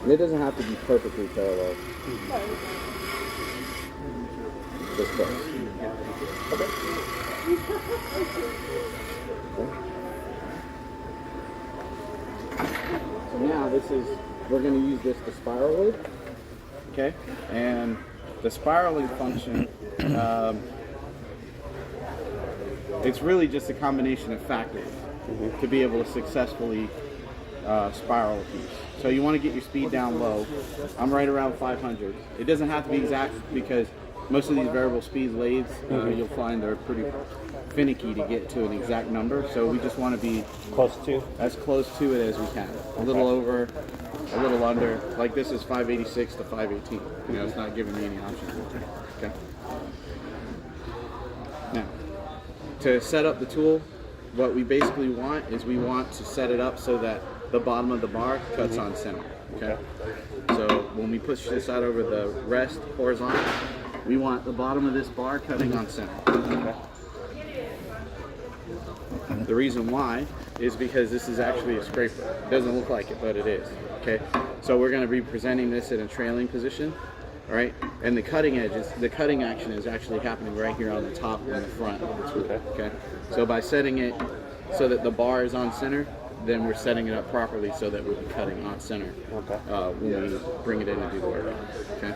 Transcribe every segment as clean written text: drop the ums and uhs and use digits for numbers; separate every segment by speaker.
Speaker 1: It doesn't have to be perfectly parallel. This close. Okay. So now we're going to use this to spiral with. Okay. And the spiraling function, it's really just a combination of factors to be able to successfully spiral a piece. So you want to get your speed down low. I'm right around 500. It doesn't have to be exact because most of these variable speed lathes, you'll find they're pretty finicky to get to an exact number. So we just want to be as close to it as we can. A little over, a little under. Like this is 586 to 518. You know, it's not giving me any options. Okay. Now, to set up the tool, what we basically want is we want to set it up so that the bottom of the bar cuts on center. Okay. So when we push this out over the rest horizontal, we want the bottom of this bar cutting on center. Okay. The reason why is because this is actually a scraper. It doesn't look like it, but it is. Okay. So we're going to be presenting this in a trailing position. All right. And the cutting action is actually happening right here on the top and the front of the tool. Okay. So by setting it so that the bar is on center, then we're setting it up properly so that we'll be cutting on center when we bring it in and do the work. Okay.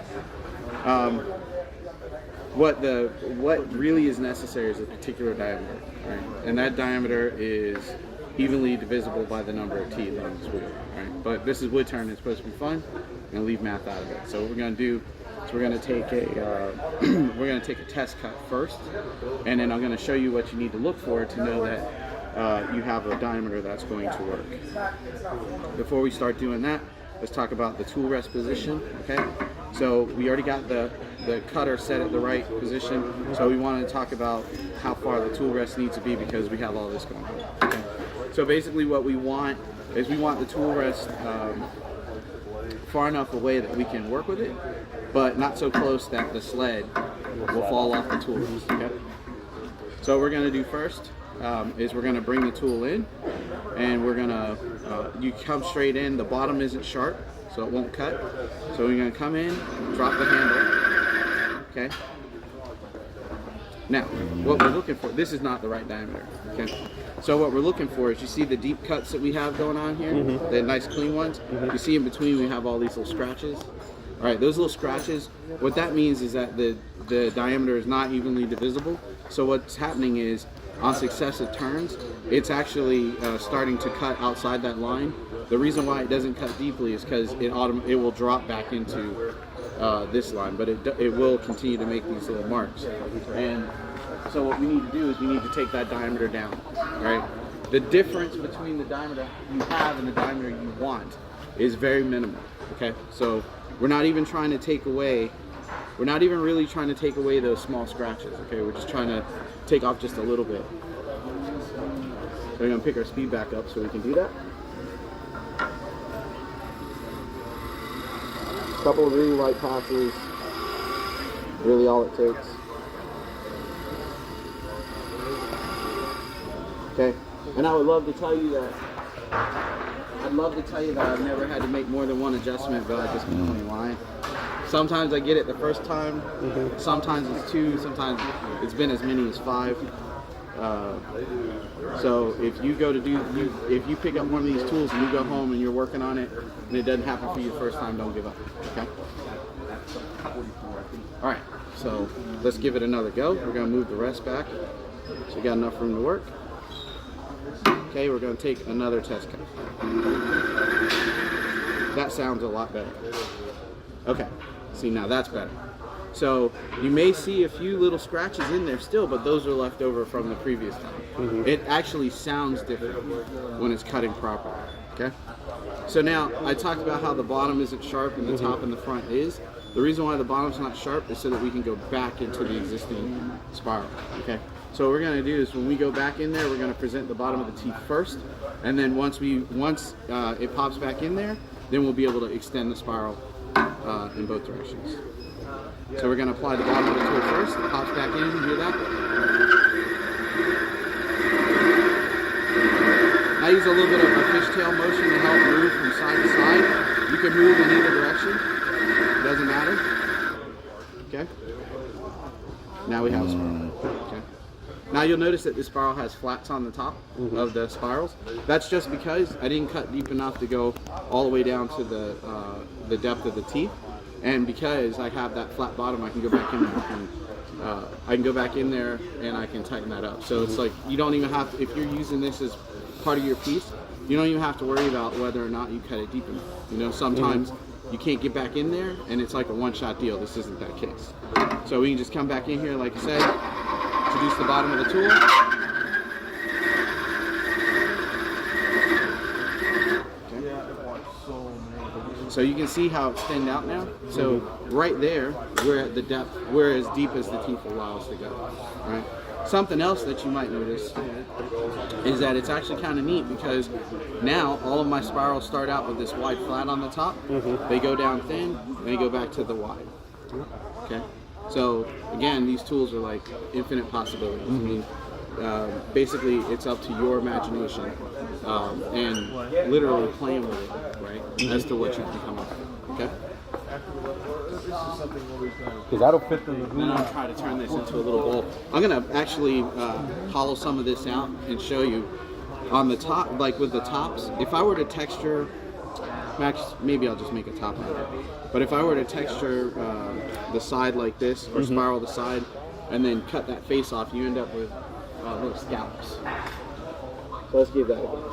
Speaker 1: What really is necessary is a particular diameter, right? And that diameter is evenly divisible by the number of teeth on this wheel, right? But this is wood turn; it's supposed to be fun, and leave math out of it. So what we're going to do is we're going to take a test cut first, and then I'm going to show you what you need to look for to know that you have a diameter that's going to work. Before we start doing that, let's talk about the tool rest position. Okay, so we already got the cutter set at the right position, so we want to talk about how far the tool rest needs to be because we have all this going on. Okay? So basically what we want is we want the tool rest far enough away that we can work with it, but not so close that the sled will fall off the tool rest. Okay? So what we're going to do first is we're going to bring the tool in, and we're going to, you come straight in, the bottom isn't sharp, so it won't cut. So we're going to come in, drop the handle, okay? Now, what we're looking for, this is not the right diameter, okay? So what we're looking for is, you see the deep cuts that we have going on here, the nice clean ones? You see in between we have all these little scratches? All right, those little scratches, what that means is that the diameter is not evenly divisible. So what's happening is, on successive turns, it's actually starting to cut outside that line. The reason why it doesn't cut deeply is because it will drop back into this line, but it will continue to make these little marks. And so what we need to do is we need to take that diameter down, right? The difference between the diameter you have and the diameter you want is very minimal, okay? So we're not even trying to take away, we're not even really trying to take away those small scratches, okay? We're just trying to take off just a little bit. So we're going to pick our speed back up so we can do that. A couple of really light passes, really all it takes. Okay, and I would love to tell you that I've never had to make more than one adjustment, but I just can't lie. Sometimes I get it the first time, sometimes it's 2, sometimes it's been as many as 5. So if you go to if you pick up one of these tools and you go home and you're working on it and it doesn't happen for you the first time, don't give up, okay? All right, so let's give it another go. We're gonna move the rest back so we got enough room to work. Okay, we're gonna take another test cut. That sounds a lot better. Okay, see, now that's better. So you may see a few little scratches in there still, but those are left over from the previous time. It actually sounds different when it's cutting properly, okay? So now, I talked about how the bottom isn't sharp and the top and the front is. The reason why the bottom's not sharp is so that we can go back into the existing spiral, okay? So what we're gonna do is when we go back in there, we're gonna present the bottom of the teeth first, and then once it pops back in there, then we'll be able to extend the spiral in both directions. So we're going to apply the bottom of the tool first. It pops back in, you hear that? I use a little bit of a fishtail motion to help move from side to side. You can move in either direction. It doesn't matter. Okay. Now we have a spiral. Okay. Now you'll notice that the spiral has flats on the top of the spirals. That's just because I didn't cut deep enough to go all the way down to the depth of the teeth, and because I have that flat bottom, I can go back in there. I can go back in there and I can tighten that up. So it's like you don't even have to, if you're using this as part of your piece, you don't even have to worry about whether or not you cut it deep enough. You know, sometimes you can't get back in there and it's like a one-shot deal. This isn't that case. So we can just come back in here, like I said, introduce the bottom of the tool. So you can see how it's thinned out now. So right there, we're at the depth, we're as deep as the teeth will allow us to go. Right. Something else that you might notice is that it's actually kind of neat because now all of my spirals start out with this wide flat on the top. They go down thin, and they go back to the wide. Okay. So again, these tools are like infinite possibilities. I mean, basically, it's up to your imagination and literally playing with it, right? As to what you can come up with. Okay.
Speaker 2: Because that'll fit the lagoon.
Speaker 1: Then I'll try to turn this into a little bowl. I'm gonna actually hollow some of this out and show you on the top, like with the tops. If I were to texture, Max, maybe I'll just make a top out of it. But if I were to texture the side like this, or spiral the side, and then cut that face off, you end up with little scallops. So let's give that a go.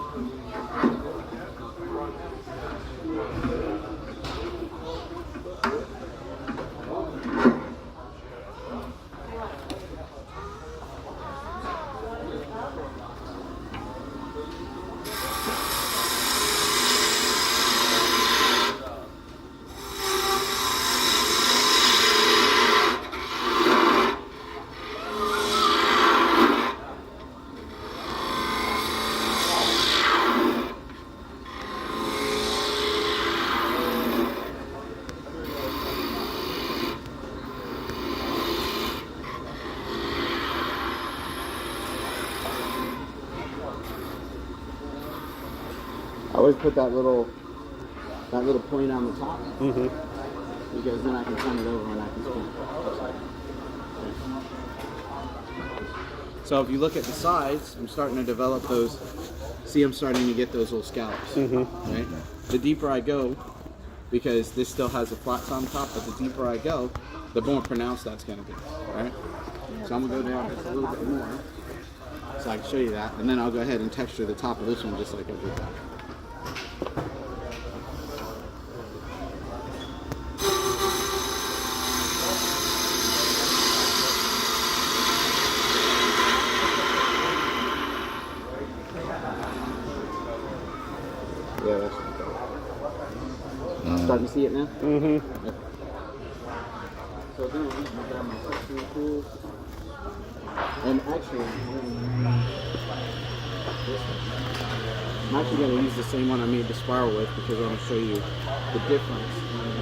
Speaker 1: I always put that little point on the top because then I can turn it over and I can spin it. So if you look at the sides, I'm starting to develop those. See, I'm starting to get those little scallops. Right. The deeper I go, because this still has the flats on top, but the deeper I go, the more pronounced that's going to be. Right. So I'm gonna go down just a little bit more, so I can show you that, and then I'll go ahead and texture the top of this one just like I did that. Yeah, that's starting to see it now? Okay. So then I grab my texturing tools. And actually, I'm actually going to use the same one I made the spiral with because I want to show you the difference in